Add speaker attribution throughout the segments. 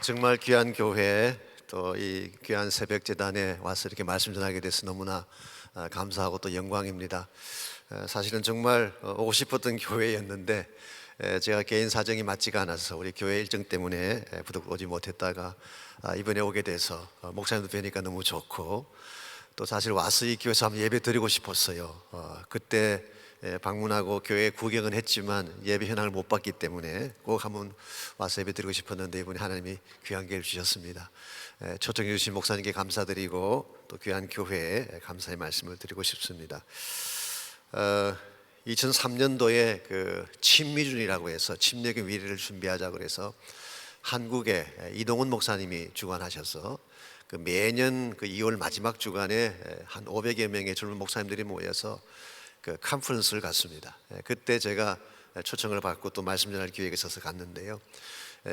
Speaker 1: 정말 귀한 교회 또 이 귀한 새벽 재단에 와서 이렇게 말씀 전하게 돼서 너무나 감사하고 또 영광입니다. 사실은 정말 오고 싶었던 교회였는데 제가 개인 사정이 맞지가 않아서 우리 교회 일정 때문에 부득 오지 못했다가 이번에 오게 돼서 목사님도 뵈니까 너무 좋고 또 사실 와서 이 교회에서 한번 예배 드리고 싶었어요. 그때 방문하고 교회 구경은 했지만 예배 현황을 못 봤기 때문에 꼭 한번 와서 예배 드리고 싶었는데 이번에 하나님이 귀한 기회를 주셨습니다. 초청해 주신 목사님께 감사드리고 또 귀한 교회에 감사의 말씀을 드리고 싶습니다. 2003년도에 그 친미준이라고 해서 침례교 위례를 준비하자 그래서 한국에 이동훈 목사님이 주관하셔서 그 매년 그 2월 마지막 주간에 한 500여 명의 젊은 목사님들이 모여서 그 컨퍼런스를 갔습니다. 그때 제가 초청을 받고 또 말씀 전할 기회가 있어서 갔는데요.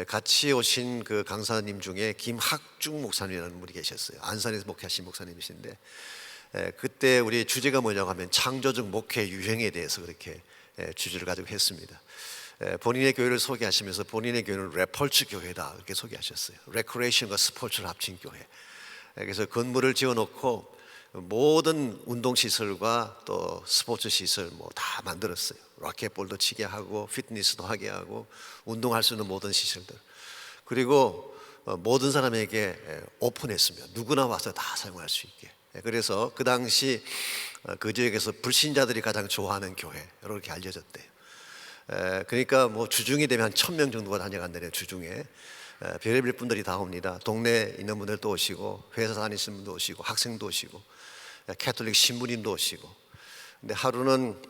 Speaker 1: 같이 오신 그 강사님 중에 김학중 목사님이라는 분이 계셨어요. 안산에서 목회하신 목사님이신데 그때 우리 주제가 뭐냐고 하면 창조적 목회 유형에 대해서 그렇게 주제를 가지고 했습니다. 본인의 교회를 소개하시면서 본인의 교회는 레펄츠 교회다 이렇게 소개하셨어요. 레크레이션과 스포츠를 합친 교회. 그래서 건물을 지어놓고 모든 운동시설과 또 스포츠 시설 뭐 다 만들었어요. 라켓볼도 치게 하고 피트니스도 하게 하고 운동할 수 있는 모든 시설들, 그리고 모든 사람에게 오픈했으면 누구나 와서 다 사용할 수 있게. 그래서 그 당시 그 지역에서 불신자들이 가장 좋아하는 교회 이렇게 알려졌대요. 그러니까 뭐 주중이 되면 한 1000명 정도가 다녀간다네요. 주중에 별의별 분들이 다 옵니다. 동네에 있는 분들도 오시고 회사 다니시는 분도 오시고 학생도 오시고 캐톨릭 신부님도 오시고. 근데 하루는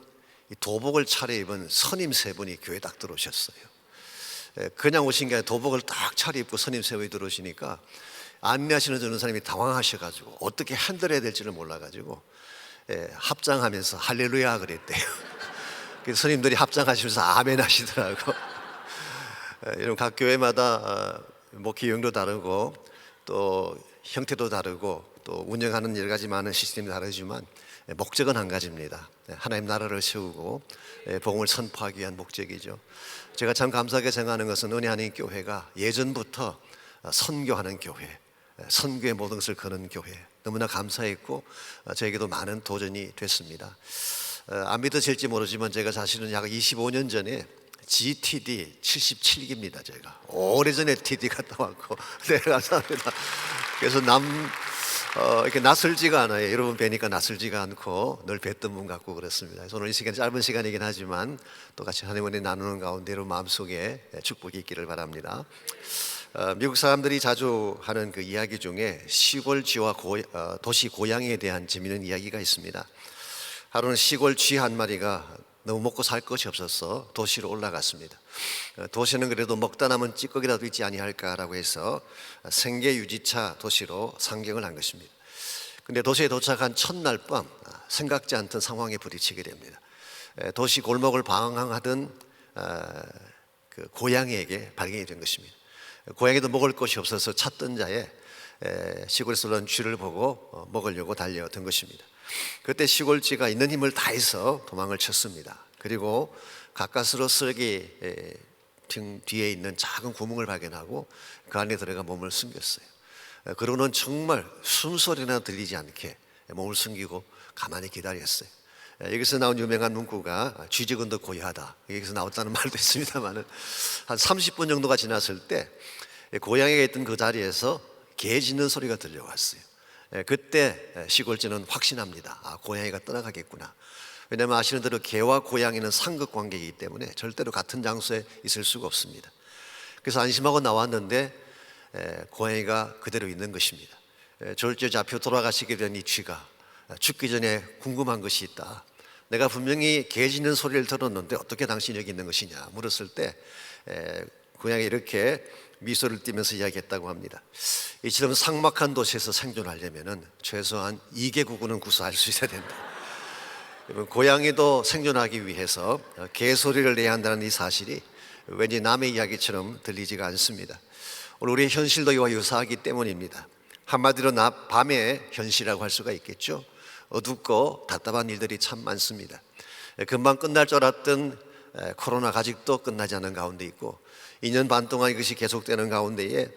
Speaker 1: 이 도복을 차려입은 선임 세 분이 교회에 딱 들어오셨어요. 그냥 오신 게 아니라 도복을 딱 차려입고 선임 세 분이 들어오시니까 안내하시는 저런 사람이 당황하셔가지고 어떻게 핸들해야 될지를 몰라가지고 합장하면서 할렐루야 그랬대요. 그래서 선임들이 합장하시면서 아멘 하시더라고. 여러분 각 교회마다 목회 유형도 다르고 또 형태도 다르고 또 운영하는 여러 가지 많은 시스템이 다르지만 목적은 한 가지입니다. 하나님 나라를 세우고 복음을 선포하기 위한 목적이죠. 제가 참 감사하게 생각하는 것은 은혜 하나님 교회가 예전부터 선교하는 교회, 선교의 모든 것을 거는 교회, 너무나 감사했고 저에게도 많은 도전이 됐습니다. 안 믿어질지 모르지만 제가 사실은 약 25년 전에 GTD 77기입니다. 제가 오래전에 TD 갔다 왔고. 네, 감사합니다. 그래서 이렇게 낯설지가 않아요. 여러분 뵈니까 낯설지가 않고 늘 뵀던 분 같고 그렇습니다. 그래서 오늘 이 시간 짧은 시간이긴 하지만 또 같이 하나님의 나누는 가운데 여러분 마음속에 축복이 있기를 바랍니다. 미국 사람들이 자주 하는 그 이야기 중에 시골쥐와 도시 고양이에 대한 재미있는 이야기가 있습니다. 하루는 시골 쥐 한 마리가 너무 먹고 살 것이 없어서 도시로 올라갔습니다. 도시는 그래도 먹다 남은 찌꺼기라도 있지 아니할까라고 해서 생계 유지차 도시로 상경을 한 것입니다. 근데 도시에 도착한 첫날 밤 생각지 않던 상황에 부딪히게 됩니다. 도시 골목을 방황하던 그 고양이에게 발견이 된 것입니다. 고양이도 먹을 것이 없어서 찾던 자에 시골에서 올라온 쥐를 보고 먹으려고 달려든 것입니다. 그때 시골쥐가 있는 힘을 다해서 도망을 쳤습니다. 그리고 가까스로 쓰레기 등 뒤에 있는 작은 구멍을 발견하고 그 안에 들어가 몸을 숨겼어요. 그러고는 정말 숨소리나 들리지 않게 몸을 숨기고 가만히 기다렸어요. 여기서 나온 유명한 문구가 쥐죽은 더 고요하다, 여기서 나왔다는 말도 있습니다만 한 30분 정도가 지났을 때 고양이가 있던 그 자리에서 개 짖는 소리가 들려왔어요. 그때 시골쥐는 확신합니다. 고양이가 떠나가겠구나. 왜냐하면 아시는 대로 개와 고양이는 상극 관계이기 때문에 절대로 같은 장소에 있을 수가 없습니다. 그래서 안심하고 나왔는데 고양이가 그대로 있는 것입니다. 졸지에 잡혀 돌아가시게 된 이 쥐가 죽기 전에 궁금한 것이 있다. 내가 분명히 개 짖는 소리를 들었는데 어떻게 당신이 여기 있는 것이냐 물었을 때 고양이 이렇게 미소를 띠면서 이야기했다고 합니다. 이처럼 삭막한 도시에서 생존하려면 최소한 2개국은 구사할 수 있어야 된다. 고양이도 생존하기 위해서 개소리를 내야 한다는 이 사실이 왠지 남의 이야기처럼 들리지가 않습니다. 오늘 우리의 현실도 이와 유사하기 때문입니다. 한마디로 밤의 현실이라고 할 수가 있겠죠. 어둡고 답답한 일들이 참 많습니다. 금방 끝날 줄 알았던 코로나가 아직도 끝나지 않은 가운데 있고 2년 반 동안 이것이 계속되는 가운데에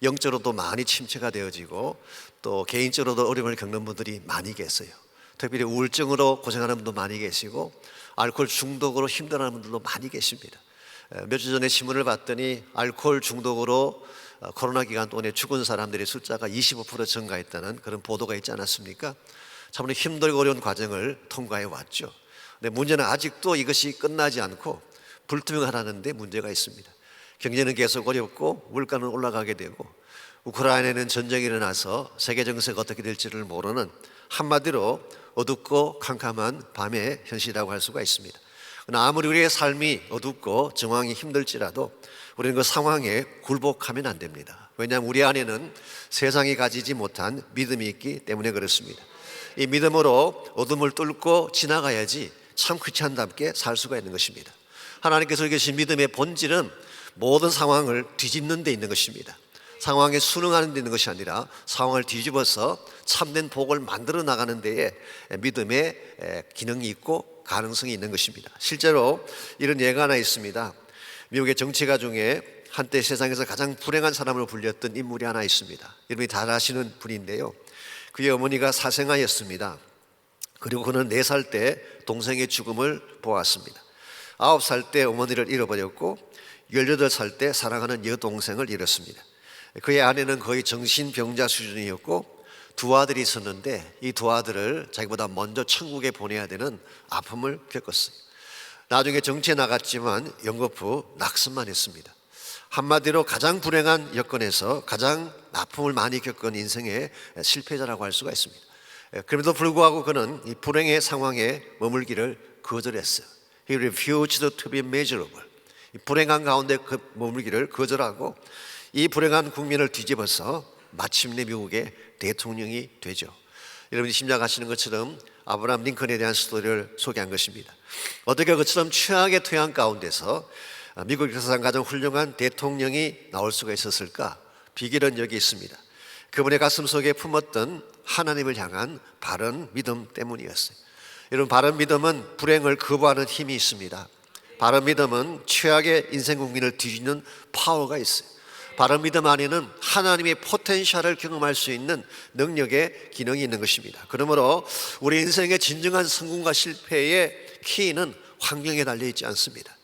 Speaker 1: 영적으로도 많이 침체가 되어지고 또 개인적으로도 어려움을 겪는 분들이 많이 계세요. 특별히 우울증으로 고생하는 분도 많이 계시고 알코올 중독으로 힘들어하는 분들도 많이 계십니다. 몇 주 전에 신문을 봤더니 알코올 중독으로 코로나 기간 동안에 죽은 사람들의 숫자가 25% 증가했다는 그런 보도가 있지 않았습니까? 참으로 힘들고 어려운 과정을 통과해 왔죠. 근데 문제는 아직도 이것이 끝나지 않고 불투명하다는 데 문제가 있습니다. 경제는 계속 어렵고 물가는 올라가게 되고 우크라이나에는 전쟁이 일어나서 세계 정세가 어떻게 될지를 모르는 한마디로 어둡고 캄캄한 밤의 현실이라고 할 수가 있습니다. 그러나 아무리 우리의 삶이 어둡고 정황이 힘들지라도 우리는 그 상황에 굴복하면 안 됩니다. 왜냐하면 우리 안에는 세상이 가지지 못한 믿음이 있기 때문에 그렇습니다. 이 믿음으로 어둠을 뚫고 지나가야지 참 크리스찬답게 살 수가 있는 것입니다. 하나님께서 계신 믿음의 본질은 모든 상황을 뒤집는 데 있는 것입니다. 상황에 순응하는 데 있는 것이 아니라 상황을 뒤집어서 참된 복을 만들어 나가는 데에 믿음의 기능이 있고 가능성이 있는 것입니다. 실제로 이런 예가 하나 있습니다. 미국의 정치가 중에 한때 세상에서 가장 불행한 사람으로 불렸던 인물이 하나 있습니다. 여러분이 잘 아시는 분인데요. 그의 어머니가 사생아였습니다. 그리고 그는 4살 때 동생의 죽음을 보았습니다. 9살 때 어머니를 잃어버렸고 18살 때 사랑하는 여동생을 잃었습니다. 그의 아내는 거의 정신병자 수준이었고 2 아들이 있었는데 이 2 아들을 자기보다 먼저 천국에 보내야 되는 아픔을 겪었어요. 나중에 정치에 나갔지만 연거푸 낙선만 했습니다. 한마디로 가장 불행한 여건에서 가장 아픔을 많이 겪은 인생의 실패자라고 할 수가 있습니다. 그럼에도 불구하고 그는 이 불행의 상황에 머물기를 거절했어요. He refused to be miserable. 이 불행한 가운데 머물기를 거절하고 이 불행한 국민을 뒤집어서 마침내 미국의 대통령이 되죠. 여러분이 심작하시는 것처럼 아브라함 링컨에 대한 스토리를 소개한 것입니다. 어떻게 그처럼 최악의 토양 가운데서 미국 역사상 가장 훌륭한 대통령이 나올 수가 있었을까? 비결은 여기 있습니다. 그분의 가슴 속에 품었던 하나님을 향한 바른 믿음 때문이었어요. 여러분, 바른 믿음은 불행을 거부하는 힘이 있습니다. 바른 믿음은 최악의 인생 국민을 뒤집는 파워가 있어요. 바른 믿음 안에는 하나님의 포텐셜을 경험할 수 있는 능력의 기능이 있는 것입니다. 그러므로 우리 인생의 진정한 성공과 실패의 키는 환경에 달려있지 않습니다.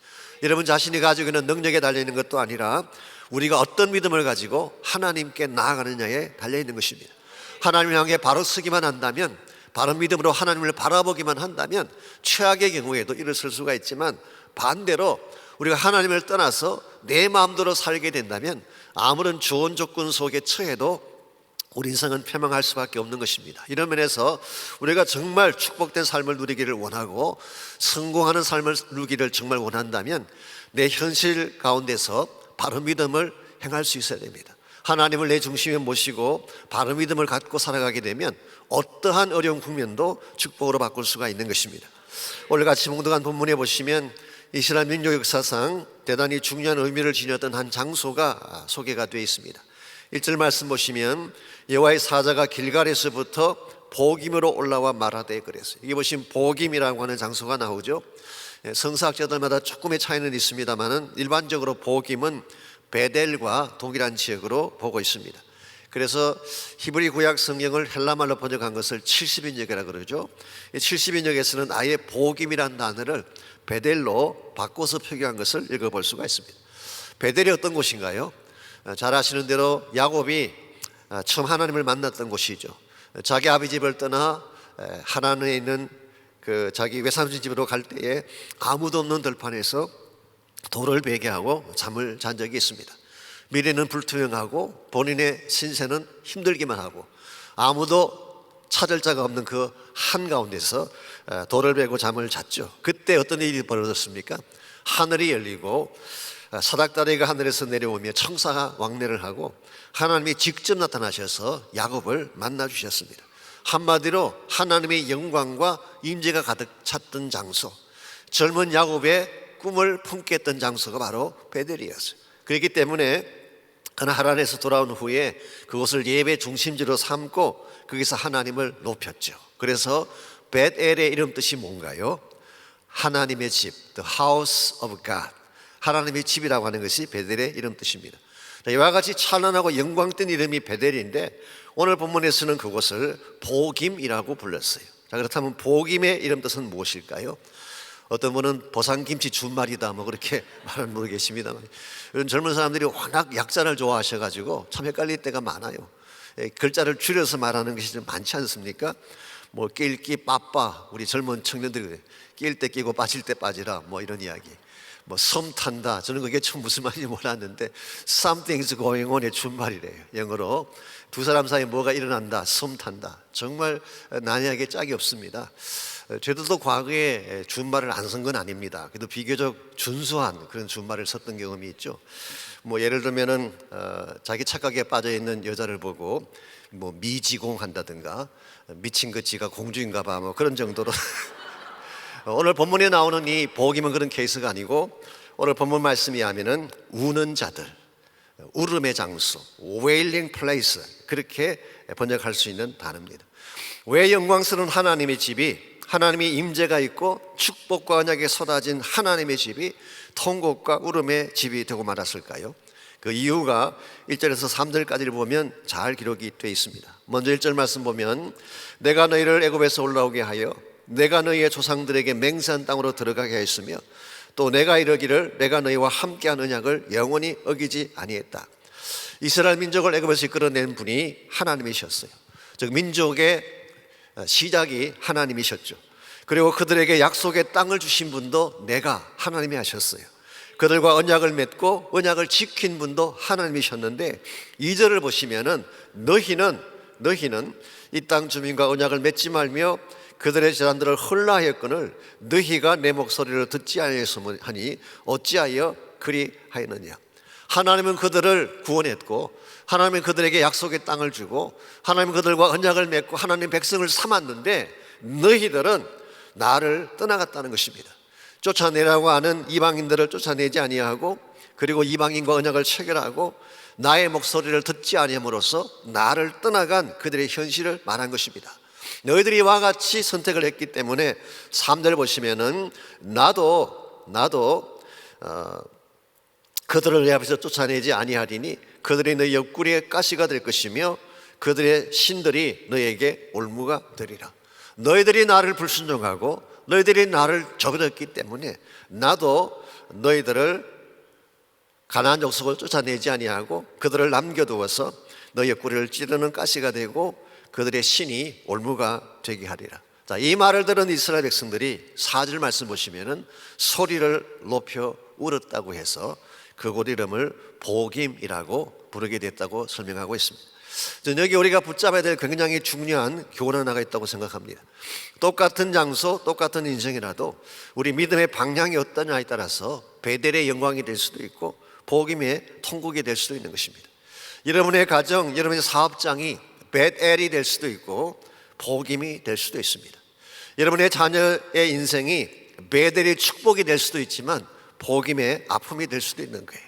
Speaker 1: 여러분 자신이 가지고 있는 능력에 달려있는 것도 아니라 우리가 어떤 믿음을 가지고 하나님께 나아가느냐에 달려있는 것입니다. 하나님을 향해 바로 서기만 한다면, 바른 믿음으로 하나님을 바라보기만 한다면 최악의 경우에도 일어설 수가 있지만, 반대로 우리가 하나님을 떠나서 내 마음대로 살게 된다면 아무런 좋은 조건 속에 처해도 우리 인생은 패망할 수밖에 없는 것입니다. 이런 면에서 우리가 정말 축복된 삶을 누리기를 원하고 성공하는 삶을 누리기를 정말 원한다면 내 현실 가운데서 바른 믿음을 행할 수 있어야 됩니다. 하나님을 내 중심에 모시고 바른 믿음을 갖고 살아가게 되면 어떠한 어려운 국면도 축복으로 바꿀 수가 있는 것입니다. 오늘 같이 봉독한 본문에 보시면 이스라엘 민족 역사상 대단히 중요한 의미를 지녔던 한 장소가 소개가 되어 있습니다. 1절 말씀 보시면 여호와의 사자가 길갈에서부터 보김으로 올라와 말하되 그랬어요. 이게 보시면 보김이라고 하는 장소가 나오죠. 성사학자들마다 조금의 차이는 있습니다만 일반적으로 보김은 베델과 동일한 지역으로 보고 있습니다. 그래서 히브리 구약 성경을 헬라말로 번역한 것을 70인역이라고 그러죠. 70인역에서는 아예 보김이라는 단어를 베델로 바꿔서 표기한 것을 읽어볼 수가 있습니다. 베델이 어떤 곳인가요? 잘 아시는 대로 야곱이 처음 하나님을 만났던 곳이죠. 자기 아비 집을 떠나 하나님에 있는 그 자기 외삼촌 집으로 갈 때에 아무도 없는 들판에서 돌을 베게 하고 잠을 잔 적이 있습니다. 미래는 불투명하고 본인의 신세는 힘들기만 하고 아무도 찾을 자가 없는 그 한가운데서 돌을 베고 잠을 잤죠. 그때 어떤 일이 벌어졌습니까? 하늘이 열리고 사닥다리가 하늘에서 내려오며 천사가 왕래를 하고 하나님이 직접 나타나셔서 야곱을 만나 주셨습니다. 한마디로 하나님의 영광과 임재가 가득 찼던 장소, 젊은 야곱의 꿈을 품게 했던 장소가 바로 베델이었어요. 그렇기 때문에 그는 하란에서 돌아온 후에 그곳을 예배 중심지로 삼고 거기서 하나님을 높였죠. 그래서 벳엘의 이름 뜻이 뭔가요? 하나님의 집, The House of God. 하나님의 집이라고 하는 것이 베델의 이름 뜻입니다. 이와 같이 찬란하고 영광된 이름이 베델인데 오늘 본문에서는 그곳을 보김이라고 불렀어요. 자, 그렇다면 보김의 이름 뜻은 무엇일까요? 어떤 분은 보상김치 준말이다 뭐 그렇게 말하는 분도 계십니다만, 요즘 젊은 사람들이 워낙 약자를 좋아하셔가지고 참 헷갈릴 때가 많아요. 글자를 줄여서 말하는 것이 좀 많지 않습니까? 뭐 낄끼 빠빠, 우리 젊은 청년들이 낄 때 끼고 빠질 때 빠지라 뭐 이런 이야기. 뭐 섬 탄다, 저는 그게 참 무슨 말인지 몰랐는데 Something's going on의 준말이래요. 영어로 두 사람 사이에 뭐가 일어난다, 섬 탄다. 정말 난해하게 짝이 없습니다. 저희들도 과거에 준말을 안 쓴 건 아닙니다. 그래도 비교적 준수한 그런 준말을 썼던 경험이 있죠. 뭐 예를 들면은 자기 착각에 빠져 있는 여자를 보고 뭐 미지공한다든가 미친 그 지가 공주인가봐 뭐 그런 정도로 오늘 본문에 나오는 이 복임은 그런 케이스가 아니고 오늘 본문 말씀이 하면은 우는 자들, 울음의 장소, wailing place 그렇게 번역할 수 있는 단어입니다. 왜 영광스러운 하나님의 집이, 하나님의 임재가 있고 축복과 언약이 쏟아진 하나님의 집이 통곡과 울음의 집이 되고 말았을까요? 그 이유가 1절에서 3절까지를 보면 잘 기록이 되어 있습니다. 먼저 1절 말씀 보면 내가 너희를 애굽에서 올라오게 하여 내가 너희의 조상들에게 맹세한 땅으로 들어가게 하였으며 또 내가 이르기를 내가 너희와 함께한 언약을 영원히 어기지 아니했다. 이스라엘 민족을 애굽에서 이끌어낸 분이 하나님이셨어요. 즉 민족의 시작이 하나님이셨죠. 그리고 그들에게 약속의 땅을 주신 분도 내가 하나님이 하셨어요. 그들과 언약을 맺고 언약을 지킨 분도 하나님이셨는데 2절을 보시면은 너희는 이 땅 주민과 언약을 맺지 말며 그들의 재단들을 헐라하였거늘 너희가 내 목소리를 듣지 아니하였으니 어찌하여 그리하였느냐. 하나님은 그들을 구원했고 하나님은 그들에게 약속의 땅을 주고 하나님은 그들과 언약을 맺고 하나님 백성을 삼았는데 너희들은 나를 떠나갔다는 것입니다. 쫓아내라고 하는 이방인들을 쫓아내지 아니하고 그리고 이방인과 언약을 체결하고 나의 목소리를 듣지 아니함으로써 나를 떠나간 그들의 현실을 말한 것입니다. 너희들이 이와 같이 선택을 했기 때문에 3절 보시면은 나도 그들을 내 앞에서 쫓아내지 아니하리니 그들이 너희 옆구리에 가시가 될 것이며 그들의 신들이 너희에게 올무가 되리라. 너희들이 나를 불순종하고 너희들이 나를 저버렸기 때문에 나도 너희들을 가나안 족속을 쫓아내지 아니하고 그들을 남겨두어서 너희 옆구리를 찌르는 가시가 되고 그들의 신이 올무가 되게 하리라. 자, 이 말을 들은 이스라엘 백성들이 4절 말씀 보시면은 소리를 높여 울었다고 해서 그곳 이름을 보김이라고 부르게 됐다고 설명하고 있습니다. 여기 우리가 붙잡아야 될 굉장히 중요한 교훈 하나가 있다고 생각합니다. 똑같은 장소, 똑같은 인생이라도 우리 믿음의 방향이 어떠냐에 따라서 베델의 영광이 될 수도 있고 복임의 통곡이 될 수도 있는 것입니다. 여러분의 가정, 여러분의 사업장이 베델이 될 수도 있고 복임이 될 수도 있습니다. 여러분의 자녀의 인생이 베델의 축복이 될 수도 있지만 복임의 아픔이 될 수도 있는 거예요.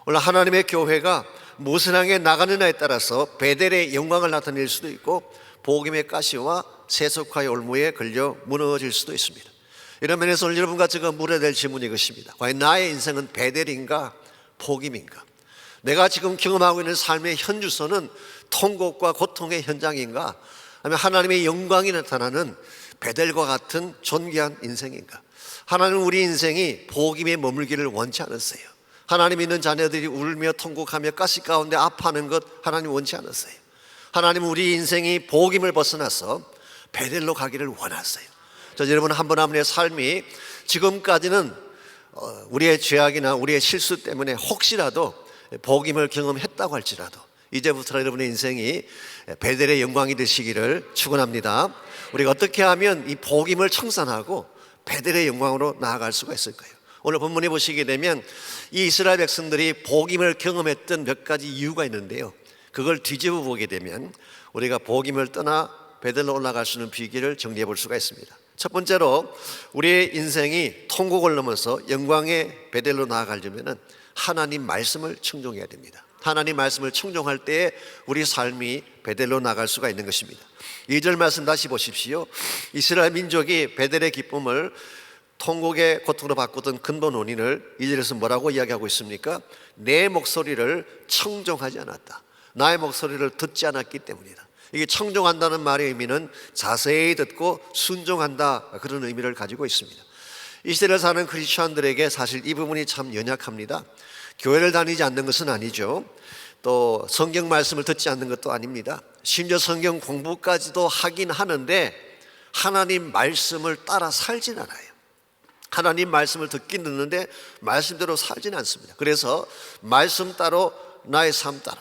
Speaker 1: 오늘 하나님의 교회가 무엇을 향해 나가느냐에 따라서 베델의 영광을 나타낼 수도 있고 복임의 가시와 세속화의 올무에 걸려 무너질 수도 있습니다. 이런 면에서 오늘 여러분과 제가 물어야 될 질문이 이것입니다. 과연 나의 인생은 베델인가 복임인가? 내가 지금 경험하고 있는 삶의 현주소는 통곡과 고통의 현장인가? 아니면 하나님의 영광이 나타나는 베델과 같은 존귀한 인생인가? 하나님은 우리 인생이 복임에 머물기를 원치 않았어요. 하나님 있는 자녀들이 울며 통곡하며 가시 가운데 아파하는 것 하나님 원치 않았어요. 하나님은 우리 인생이 복임을 벗어나서 베델로 가기를 원하세요. 저 여러분 한 분 한 분의 삶이 지금까지는 우리의 죄악이나 우리의 실수 때문에 혹시라도 복임을 경험했다고 할지라도 이제부터 여러분의 인생이 베델의 영광이 되시기를 축원합니다. 우리가 어떻게 하면 이 복임을 청산하고 베델의 영광으로 나아갈 수가 있을까요? 오늘 본문에 보시게 되면 이 이스라엘 백성들이 복임을 경험했던 몇 가지 이유가 있는데요, 그걸 뒤집어 보게 되면 우리가 복임을 떠나 베델로 올라갈 수 있는 비결을 정리해 볼 수가 있습니다. 첫 번째로 우리의 인생이 통곡을 넘어서 영광의 베델로 나아가려면 하나님 말씀을 청종해야 됩니다. 하나님 말씀을 청종할 때에 우리 삶이 베델로 나갈 수가 있는 것입니다. 2절 말씀 다시 보십시오. 이스라엘 민족이 베델의 기쁨을 통곡의 고통으로 바꾸던 근본 원인을 2절에서 뭐라고 이야기하고 있습니까? 내 목소리를 청종하지 않았다. 나의 목소리를 듣지 않았기 때문이다. 이게 청종한다는 말의 의미는 자세히 듣고 순종한다, 그런 의미를 가지고 있습니다. 이 시대를 사는 크리스천들에게 사실 이 부분이 참 연약합니다. 교회를 다니지 않는 것은 아니죠. 또 성경 말씀을 듣지 않는 것도 아닙니다. 심지어 성경 공부까지도 하긴 하는데 하나님 말씀을 따라 살진 않아요. 하나님 말씀을 듣긴 듣는데 말씀대로 살진 않습니다. 그래서 말씀 따로 나의 삶 따로,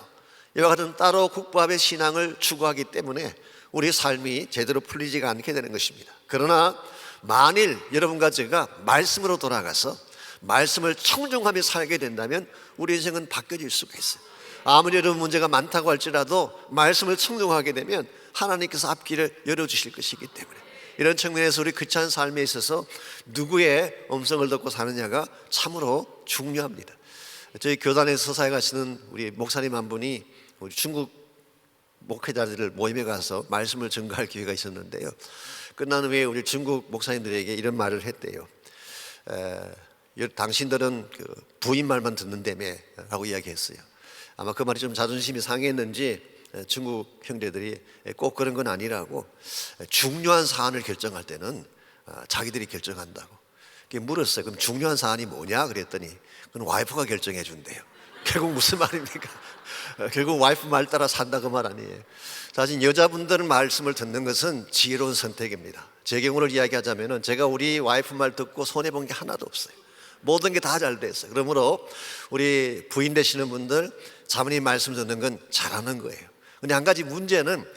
Speaker 1: 이와 같은 따로 국밥의 신앙을 추구하기 때문에 우리 삶이 제대로 풀리지가 않게 되는 것입니다. 그러나 만일 여러분과 제가 말씀으로 돌아가서 말씀을 청종하며 살게 된다면 우리 인생은 바뀌어질 수가 있어요. 아무리 여러분 문제가 많다고 할지라도 말씀을 청종하게 되면 하나님께서 앞길을 열어주실 것이기 때문에, 이런 측면에서 우리 크리스찬 삶에 있어서 누구의 음성을 듣고 사느냐가 참으로 중요합니다. 저희 교단에서 사역하시는 우리 목사님 한 분이 우리 중국 목회자들 모임에 가서 말씀을 전가할 기회가 있었는데요, 끝난 후에 우리 중국 목사님들에게 이런 말을 했대요. 당신들은 그 부인 말만 듣는다며 라고 이야기했어요. 아마 그 말이 좀 자존심이 상했는지 중국 형제들이 꼭 그런 건 아니라고, 중요한 사안을 결정할 때는 자기들이 결정한다고. 물었어요. 그럼 중요한 사안이 뭐냐 그랬더니 그건 와이프가 결정해 준대요. 결국 무슨 말입니까? 결국 와이프 말 따라 산다, 그 말 아니에요. 사실 여자분들은 말씀을 듣는 것은 지혜로운 선택입니다. 제 경우를 이야기하자면 제가 우리 와이프 말 듣고 손해본 게 하나도 없어요. 모든 게 다 잘 됐어요. 그러므로 우리 부인 되시는 분들 자매님 말씀 듣는 건 잘하는 거예요. 근데 한 가지 문제는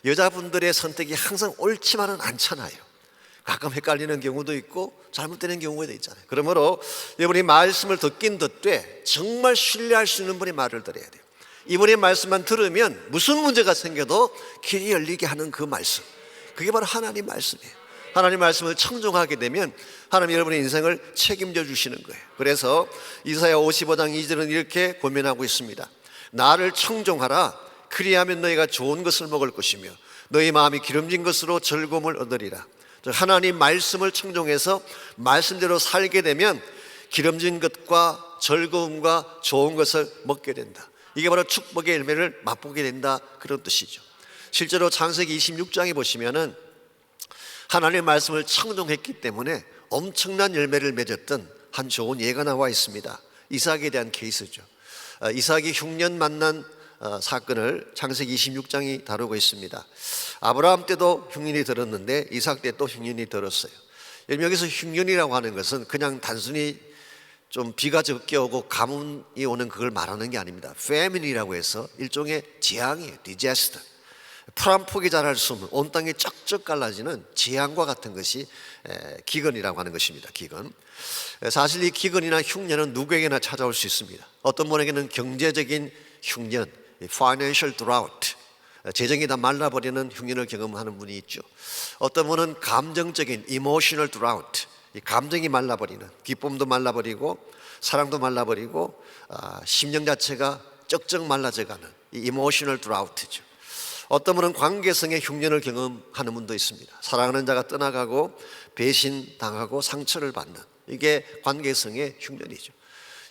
Speaker 1: 여자분들의 선택이 항상 옳지만은 않잖아요. 가끔 헷갈리는 경우도 있고 잘못되는 경우도 있잖아요. 그러므로 여러분이 말씀을 듣긴 듣되 정말 신뢰할 수 있는 분의 말을 들어야 돼요. 이분의 말씀만 들으면 무슨 문제가 생겨도 길이 열리게 하는 그 말씀, 그게 바로 하나님 말씀이에요. 하나님 말씀을 청종하게 되면 하나님 여러분의 인생을 책임져 주시는 거예요. 그래서 이사야 55장 2절은 이렇게 고면하고 있습니다. 나를 청종하라. 그리하면 너희가 좋은 것을 먹을 것이며 너희 마음이 기름진 것으로 즐거움을 얻으리라. 하나님 말씀을 청종해서 말씀대로 살게 되면 기름진 것과 즐거움과 좋은 것을 먹게 된다. 이게 바로 축복의 열매를 맛보게 된다, 그런 뜻이죠. 실제로 창세기 26장에 보시면은 하나님의 말씀을 청종했기 때문에 엄청난 열매를 맺었던 한 좋은 예가 나와 있습니다. 이삭에 대한 케이스죠. 이삭이 흉년 만난 사건을 창세기 26장이 다루고 있습니다. 아브라함 때도 흉년이 들었는데 이삭 때 또 흉년이 들었어요. 여기서 흉년이라고 하는 것은 그냥 단순히 좀 비가 적게 오고 가뭄이 오는 그걸 말하는 게 아닙니다. famine이라고 해서 일종의 재앙이에요. disaster. 풀 한 폭이 자랄 수 없는, 온 땅이 쩍쩍 갈라지는 재앙과 같은 것이 기근이라고 하는 것입니다. 기근. 사실 이 기근이나 흉년은 누구에게나 찾아올 수 있습니다. 어떤 분에게는 경제적인 흉년, financial drought, 재정이 다 말라버리는 흉년을 경험하는 분이 있죠. 어떤 분은 감정적인 emotional drought, 감정이 말라버리는, 기쁨도 말라버리고 사랑도 말라버리고 심령 자체가 쩍쩍 말라져가는 이 emotional drought죠. 어떤 분은 관계성의 흉년을 경험하는 분도 있습니다. 사랑하는 자가 떠나가고 배신당하고 상처를 받는, 이게 관계성의 흉년이죠.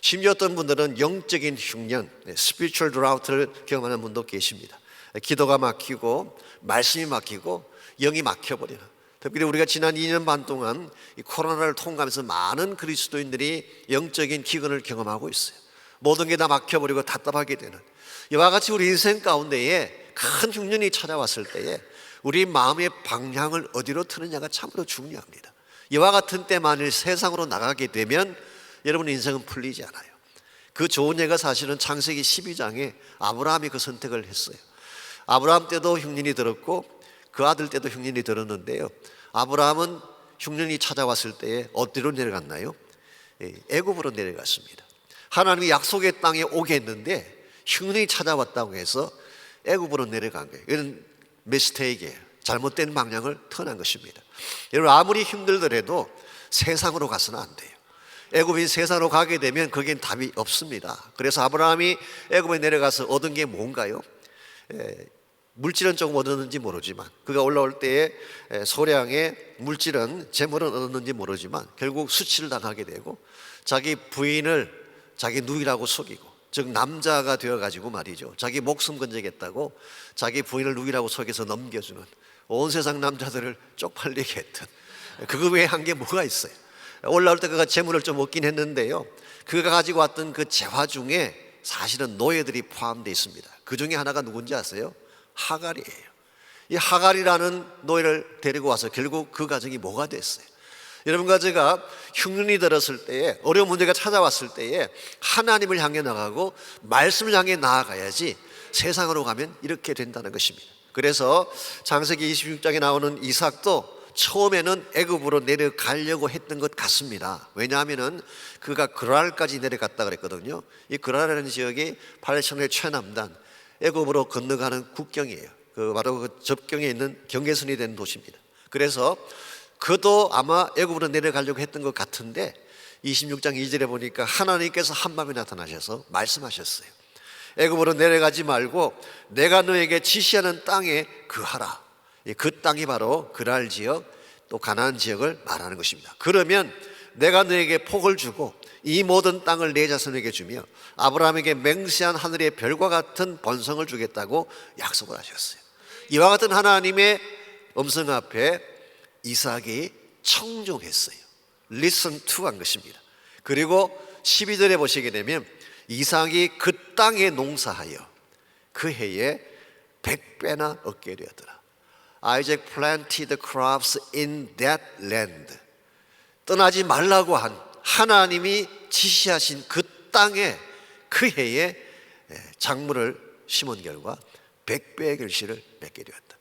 Speaker 1: 심지어 어떤 분들은 영적인 흉년, spiritual drought를 경험하는 분도 계십니다. 기도가 막히고 말씀이 막히고 영이 막혀버리는. 특별히 우리가 지난 2년 반 동안 이 코로나를 통과하면서 많은 그리스도인들이 영적인 기근을 경험하고 있어요. 모든 게 다 막혀버리고 답답하게 되는, 이와 같이 우리 인생 가운데에 큰 흉년이 찾아왔을 때에 우리 마음의 방향을 어디로 트느냐가 참으로 중요합니다. 이와 같은 때 만일 세상으로 나가게 되면 여러분 인생은 풀리지 않아요. 그 좋은 예가 사실은 창세기 12장에 아브라함이 그 선택을 했어요. 아브라함 때도 흉년이 들었고 그 아들 때도 흉년이 들었는데요, 아브라함은 흉년이 찾아왔을 때에 어디로 내려갔나요? 애굽으로 내려갔습니다. 하나님이 약속의 땅에 오게 했는데 흉년이 찾아왔다고 해서 애굽으로 내려간 거예요. 이건 미스테이크예요. 잘못된 방향을 터난 것입니다. 여러분, 아무리 힘들더라도 세상으로 가서는 안 돼요. 애굽이 세상으로 가게 되면 거기엔 답이 없습니다. 그래서 아브라함이 애굽에 내려가서 얻은 게 뭔가요? 물질은 조금 얻었는지 모르지만, 그가 올라올 때에 소량의 물질은, 재물은 얻었는지 모르지만 결국 수치를 당하게 되고 자기 부인을 자기 누이라고 속이고, 즉 남자가 되어가지고 말이죠, 자기 목숨 건지겠다고 자기 부인을 누이라고 속여서 넘겨주는, 온 세상 남자들을 쪽팔리게 했던, 그거 외에 한 게 뭐가 있어요? 올라올 때 그가 재물을 좀 얻긴 했는데요, 그가 가지고 왔던 그 재화 중에 사실은 노예들이 포함되어 있습니다. 그 중에 하나가 누군지 아세요? 하갈이에요. 이 하갈이라는 노예를 데리고 와서 결국 그 가정이 뭐가 됐어요? 여러분과 제가 흉년이 들었을 때에, 어려운 문제가 찾아왔을 때에 하나님을 향해 나가고 말씀을 향해 나아가야지 세상으로 가면 이렇게 된다는 것입니다. 그래서 창세기 26장에 나오는 이삭도 처음에는 애굽으로 내려가려고 했던 것 같습니다. 왜냐하면 그가 그랄까지 내려갔다 그랬거든요. 이 그랄이라는 지역이 팔레스타인의 최남단, 애굽으로 건너가는 국경이에요. 그 바로 그 접경에 있는 경계선이 된 도시입니다. 그래서 그도 아마 애굽으로 내려가려고 했던 것 같은데 26장 2절에 보니까 하나님께서 한밤에 나타나셔서 말씀하셨어요. 애굽으로 내려가지 말고 내가 너에게 지시하는 땅에 거하라. 그 땅이 바로 그랄 지역, 또 가나안 지역을 말하는 것입니다. 그러면 내가 너에게 복을 주고 이 모든 땅을 내 자손에게 주며 아브라함에게 맹세한 하늘의 별과 같은 번성을 주겠다고 약속을 하셨어요. 이와 같은 하나님의 음성 앞에 이삭이 청종했어요. Listen to 한 것입니다. 그리고 12절에 보시게 되면 이삭이 그 땅에 농사하여 그 해에 100배나 얻게 되었더라. Isaac planted crops in that land. 떠나지 말라고 한 하나님이 지시하신 그 땅에 그 해에 작물을 심은 결과 100배의 결실을 맺게 되었다.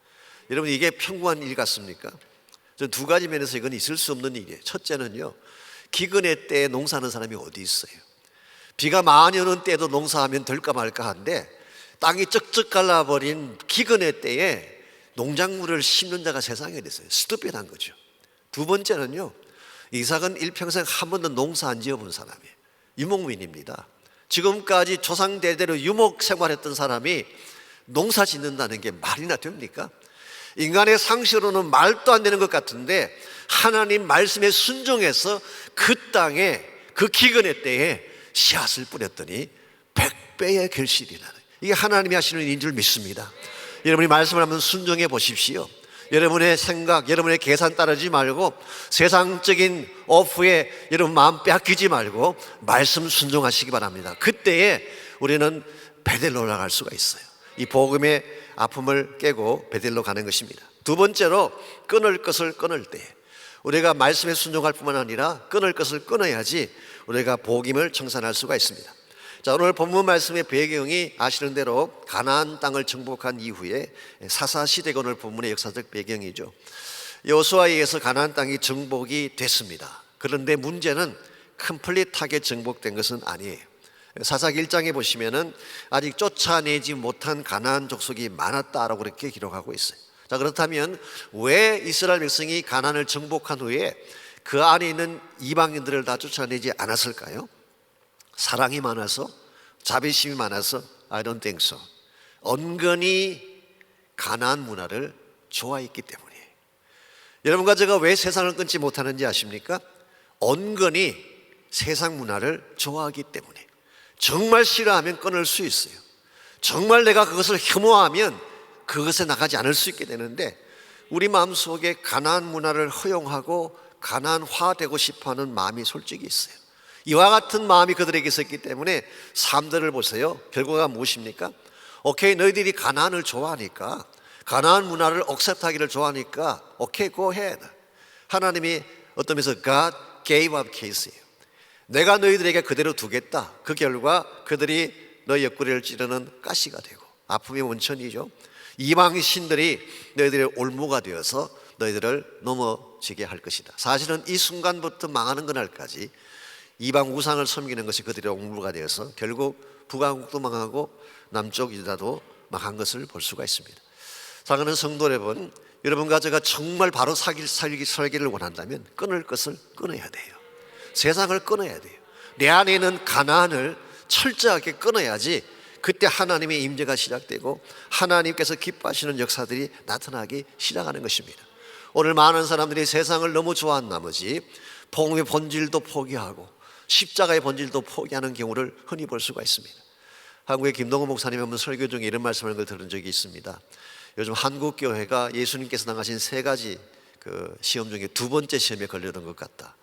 Speaker 1: 여러분, 이게 평범한 일 같습니까? 저는 두 가지 면에서 이건 있을 수 없는 일이에요. 첫째는요, 기근의 때에 농사하는 사람이 어디 있어요? 비가 많이 오는 때에도 농사하면 될까 말까 한데 땅이 쩍쩍 갈라버린 기근의 때에 농작물을 심는 자가 세상에 됐어요. 스톱변한 거죠. 두 번째는요, 이삭은 일평생 한 번도 농사 안 지어본 사람이에요. 유목민입니다. 지금까지 조상 대대로 유목 생활했던 사람이 농사 짓는다는 게 말이나 됩니까? 인간의 상식으로는 말도 안 되는 것 같은데 하나님 말씀에 순종해서 그 땅에 그 기근의 때에 씨앗을 뿌렸더니 100배의 결실이 나는, 이게 하나님이 하시는 일인 줄 믿습니다. 여러분이 말씀을 한번 순종해 보십시오. 여러분의 생각, 여러분의 계산 따르지 말고 세상적인 오프에 여러분 마음 빼앗기지 말고 말씀 순종하시기 바랍니다. 그때에 우리는 베델로 올라갈 수가 있어요. 이 복음의 아픔을 깨고 베델로 가는 것입니다. 두 번째로, 끊을 것을 끊을 때 우리가 말씀에 순종할 뿐만 아니라 끊을 것을 끊어야지 우리가 복임을 청산할 수가 있습니다. 자, 오늘 본문 말씀의 배경이 아시는 대로 가나안 땅을 정복한 이후에 사사시대가 오늘 본문의 역사적 배경이죠. 여호수아에 의해서 가나안 땅이 정복이 됐습니다. 그런데 문제는 컴플릿하게 정복된 것은 아니에요. 사사기 1장에 보시면은 아직 쫓아내지 못한 가나안 족속이 많았다라고 그렇게 기록하고 있어요. 자, 그렇다면 왜 이스라엘 백성이 가나안을 정복한 후에 그 안에 있는 이방인들을 다 쫓아내지 않았을까요? 사랑이 많아서? 자비심이 많아서? I don't think so. 은근히 가나안 문화를 좋아했기 때문이에요. 여러분과 제가 왜 세상을 끊지 못하는지 아십니까? 은근히 세상 문화를 좋아하기 때문에. 정말 싫어하면 끊을 수 있어요. 정말 내가 그것을 혐오하면 그것에 나가지 않을 수 있게 되는데 우리 마음속에 가나안 문화를 허용하고 가나안화되고 싶어하는 마음이 솔직히 있어요. 이와 같은 마음이 그들에게 있었기 때문에 삶들을 보세요. 결과가 무엇입니까? 오케이, 너희들이 가나안을 좋아하니까, 가나안 문화를 억셉트하기를 좋아하니까 오케이, go ahead. 하나님이 어떤 면에서 God gave up case예요. 내가 너희들에게 그대로 두겠다. 그 결과 그들이 너희 옆구리를 찌르는 가시가 되고 아픔의 원천이죠. 이방 신들이 너희들의 올무가 되어서 너희들을 넘어지게 할 것이다. 사실은 이 순간부터 망하는 그날까지 이방 우상을 섬기는 것이 그들의 옹물가 되어서 결국 북왕국도 망하고 남쪽 유다도 망한 것을 볼 수가 있습니다. 사랑하는 성도 여러분, 여러분과 제가 정말 바로 살기를 원한다면 끊을 것을 끊어야 돼요. 세상을 끊어야 돼요. 내 안에 있는 가나안을 철저하게 끊어야지 그때 하나님의 임재가 시작되고 하나님께서 기뻐하시는 역사들이 나타나기 시작하는 것입니다. 오늘 많은 사람들이 세상을 너무 좋아한 나머지 복음의 본질도 포기하고 십자가의 본질도 포기하는 경우를 흔히 볼 수가 있습니다. 한국의 김동훈 목사님이 한번 설교 중에 이런 말씀을 들은 적이 있습니다. 요즘 한국 교회가 예수님께서 당하신 세 가지 시험 중에 두 번째 시험에 걸려든 것 같다.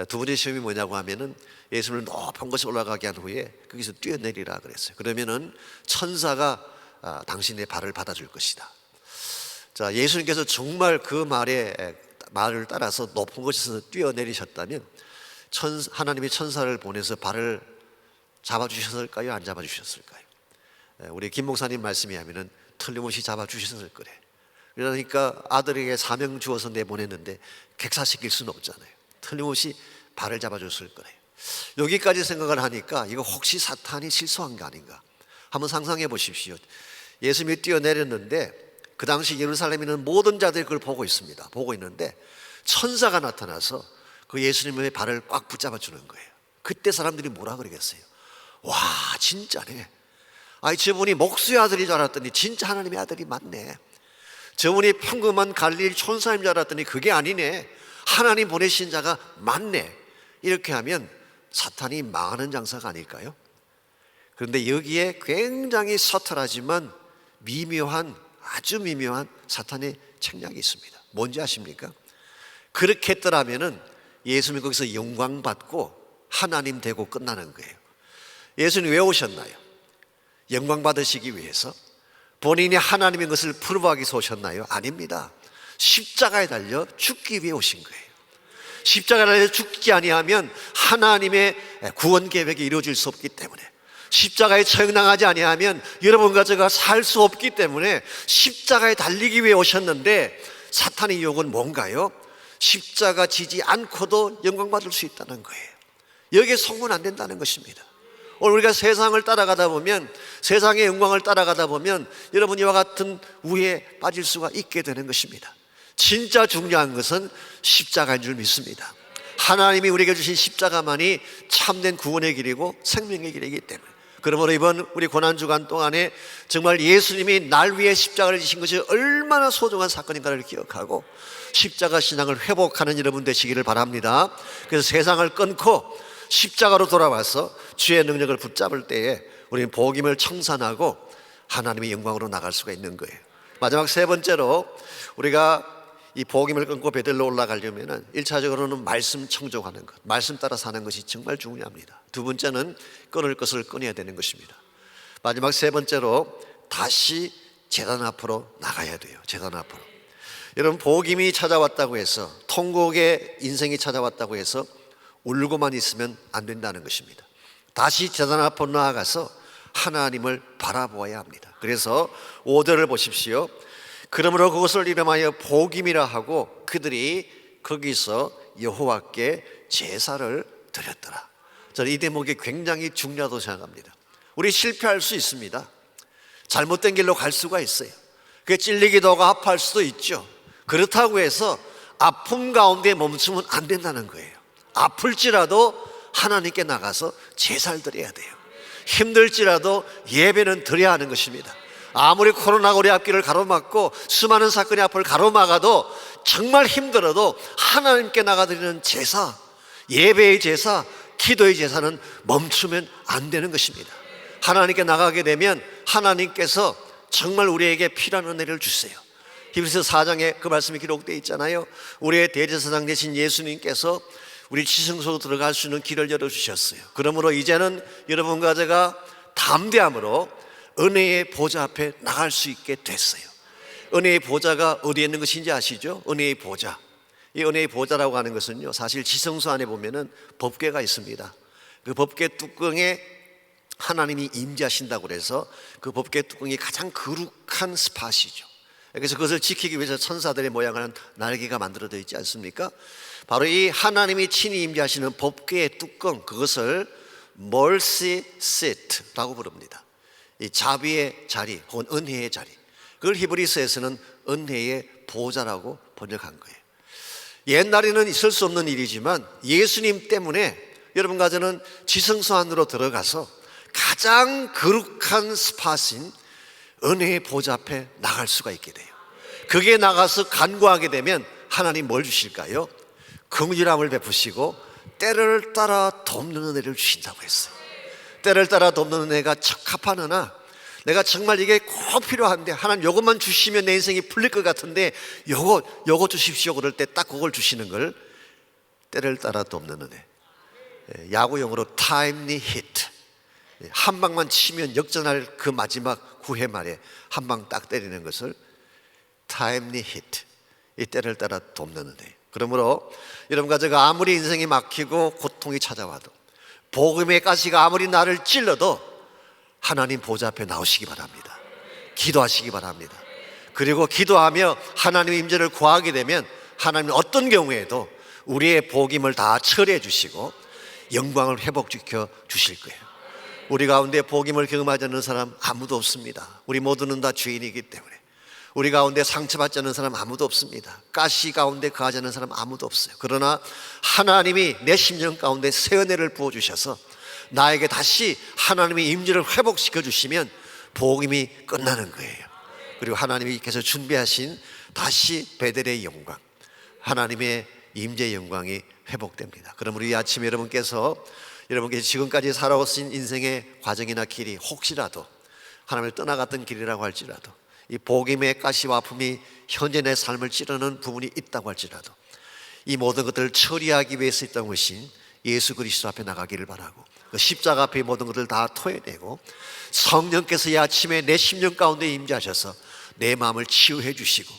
Speaker 1: 두 번째 시험이 뭐냐고 하면은 예수님을 높은 곳에 올라가게 한 후에 거기서 뛰어내리라 그랬어요. 그러면은 천사가 당신의 발을 받아줄 것이다. 자, 예수님께서 정말 그 말을 따라서 높은 곳에서 뛰어내리셨다면 하나님이 천사를 보내서 발을 잡아주셨을까요? 안 잡아주셨을까요? 우리 김 목사님 말씀이 하면은 틀림없이 잡아주셨을 거래. 그러니까 아들에게 사명 주어서 내보냈는데 객사시킬 수는 없잖아요. 틀림없이 발을 잡아줬을 거래요. 여기까지 생각을 하니까 이거 혹시 사탄이 실수한 거 아닌가? 한번 상상해 보십시오. 예수님이 뛰어내렸는데 그 당시 예루살렘에 있는 모든 자들이 그걸 보고 있습니다. 보고 있는데 천사가 나타나서 그 예수님의 발을 꽉 붙잡아 주는 거예요. 그때 사람들이 뭐라 그러겠어요? 와, 진짜네. 아니, 저분이 목수의 아들인 줄 알았더니 진짜 하나님의 아들이 맞네. 저분이 평범한 갈릴리 촌사인 줄 알았더니 그게 아니네. 하나님 보내신 자가 맞네. 이렇게 하면 사탄이 망하는 장사가 아닐까요? 그런데 여기에 굉장히 서툴하지만 아주 미묘한 사탄의 책략이 있습니다. 뭔지 아십니까? 그렇게 했더라면은 예수님이 거기서 영광 받고 하나님 되고 끝나는 거예요. 예수님이 왜 오셨나요? 영광 받으시기 위해서? 본인이 하나님인 것을 프로브하기 위해서 오셨나요? 아닙니다. 십자가에 달려 죽기 위해 오신 거예요. 십자가에 달려 죽지 아니하면 하나님의 구원 계획이 이루어질 수 없기 때문에, 십자가에 처형당하지 아니하면 여러분과 제가 살 수 없기 때문에 십자가에 달리기 위해 오셨는데, 사탄의 유혹은 뭔가요? 십자가 지지 않고도 영광 받을 수 있다는 거예요. 여기에 속으면 안 된다는 것입니다. 오늘 우리가 세상을 따라가다 보면, 세상의 영광을 따라가다 보면 여러분 이와 같은 우에 빠질 수가 있게 되는 것입니다. 진짜 중요한 것은 십자가인 줄 믿습니다. 하나님이 우리에게 주신 십자가만이 참된 구원의 길이고 생명의 길이기 때문에, 그러므로 이번 우리 고난주간 동안에 정말 예수님이 날 위해 십자가를 지신 것이 얼마나 소중한 사건인가를 기억하고 십자가 신앙을 회복하는 여러분 되시기를 바랍니다. 그래서 세상을 끊고 십자가로 돌아와서 주의 능력을 붙잡을 때에 우리는 복음을 청산하고 하나님의 영광으로 나갈 수가 있는 거예요. 마지막 세 번째로, 우리가 이 복음을 끊고 베들로 올라가려면 1차적으로는 말씀 청종하는 것, 말씀 따라 사는 것이 정말 중요합니다. 두 번째는 끊을 것을 끊어야 되는 것입니다. 마지막 세 번째로 다시 제단 앞으로 나가야 돼요. 제단 앞으로. 여러분, 복음이 찾아왔다고 해서, 통곡의 인생이 찾아왔다고 해서 울고만 있으면 안 된다는 것입니다. 다시 제단 앞으로 나아가서 하나님을 바라보아야 합니다. 그래서 5절을 보십시오. 그러므로 그것을 이름하여 복음이라 하고 그들이 거기서 여호와께 제사를 드렸더라. 저는 이 대목이 굉장히 중요하다고 생각합니다. 우리 실패할 수 있습니다. 잘못된 길로 갈 수가 있어요. 그게 찔리기도 하고 아파할 수도 있죠. 그렇다고 해서 아픔 가운데 멈추면 안 된다는 거예요. 아플지라도 하나님께 나가서 제사를 드려야 돼요. 힘들지라도 예배는 드려야 하는 것입니다. 아무리 코로나가 우리 앞길을 가로막고 수많은 사건이 앞을 가로막아도, 정말 힘들어도 하나님께 나가드리는 제사, 예배의 제사, 기도의 제사는 멈추면 안 되는 것입니다. 하나님께 나가게 되면 하나님께서 정말 우리에게 필요한 은혜를 주세요. 히브리서 4장에 그 말씀이 기록되어 있잖아요. 우리의 대제사장 되신 예수님께서 우리 지성소로 들어갈 수 있는 길을 열어주셨어요. 그러므로 이제는 여러분과 제가 담대함으로 은혜의 보좌 앞에 나갈 수 있게 됐어요. 은혜의 보좌가 어디에 있는 것인지 아시죠? 은혜의 보좌. 이 은혜의 보좌라고 하는 것은요, 사실 지성소 안에 보면은 법궤가 있습니다. 그 법궤 뚜껑에 하나님이 임재하신다고 그래서 그 법궤 뚜껑이 가장 거룩한 스팟이죠. 그래서 그것을 지키기 위해서 천사들의 모양을 한 날개가 만들어져 있지 않습니까? 바로 이 하나님이 친히 임재하시는 법궤의 뚜껑, 그것을 mercy seat라고 부릅니다. 이 자비의 자리 혹은 은혜의 자리, 그걸 히브리서에서는 은혜의 보좌라고 번역한 거예요. 옛날에는 있을 수 없는 일이지만 예수님 때문에 여러분과 저는 지성소 안으로 들어가서 가장 거룩한 스팟인 은혜의 보좌 앞에 나갈 수가 있게 돼요. 그게 나가서 간구하게 되면 하나님 뭘 주실까요? 긍휼함을 베푸시고 때를 따라 돕는 은혜를 주신다고 했어요. 때를 따라 돕는 은혜가 적합하느나 내가 정말 이게 꼭 필요한데 하나님 요것만 주시면 내 인생이 풀릴 것 같은데 요거 주십시오 그럴 때 딱 그걸 주시는 걸 때를 따라 돕는 은혜. 야구용어로 timely hit. 한 방만 치면 역전할 그 마지막 9회 말에 한 방 딱 때리는 것을 timely hit. 이 때를 따라 돕는 은혜. 그러므로 여러분과 제가 아무리 인생이 막히고 고통이 찾아와도 복음의 가시가 아무리 나를 찔러도 하나님 보좌 앞에 나오시기 바랍니다. 기도하시기 바랍니다. 그리고 기도하며 하나님의 임재를 구하게 되면 하나님은 어떤 경우에도 우리의 복임을 다 처리해 주시고 영광을 회복시켜 주실 거예요. 우리 가운데 복임을 경험하지 않는 사람 아무도 없습니다. 우리 모두는 다 죄인이기 때문에. 우리 가운데 상처받지 않는 사람 아무도 없습니다. 가시 가운데 거하지 않는 사람 아무도 없어요. 그러나 하나님이 내 심령 가운데 새 은혜를 부어주셔서 나에게 다시 하나님의 임재를 회복시켜 주시면 복음이 끝나는 거예요. 그리고 하나님이 계속 준비하신 다시 베델의 영광, 하나님의 임재의 영광이 회복됩니다. 그럼 우리 아침에 여러분께서 지금까지 살아오신 인생의 과정이나 길이 혹시라도 하나님을 떠나갔던 길이라고 할지라도 이 복음의 가시와 아픔이 현재 내 삶을 찌르는 부분이 있다고 할지라도 이 모든 것들을 처리하기 위해서 있던 것인 예수 그리스도 앞에 나가기를 바라고 그 십자가 앞에 모든 것을 다 토해내고 성령께서 이 아침에 내 심령 가운데 임재하셔서 내 마음을 치유해 주시고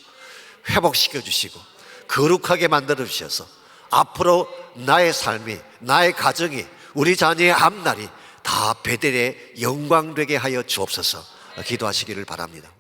Speaker 1: 회복시켜 주시고 거룩하게 만들어 주셔서 앞으로 나의 삶이, 나의 가정이, 우리 자녀의 앞날이 다 베델의 영광되게 하여 주옵소서. 기도하시기를 바랍니다.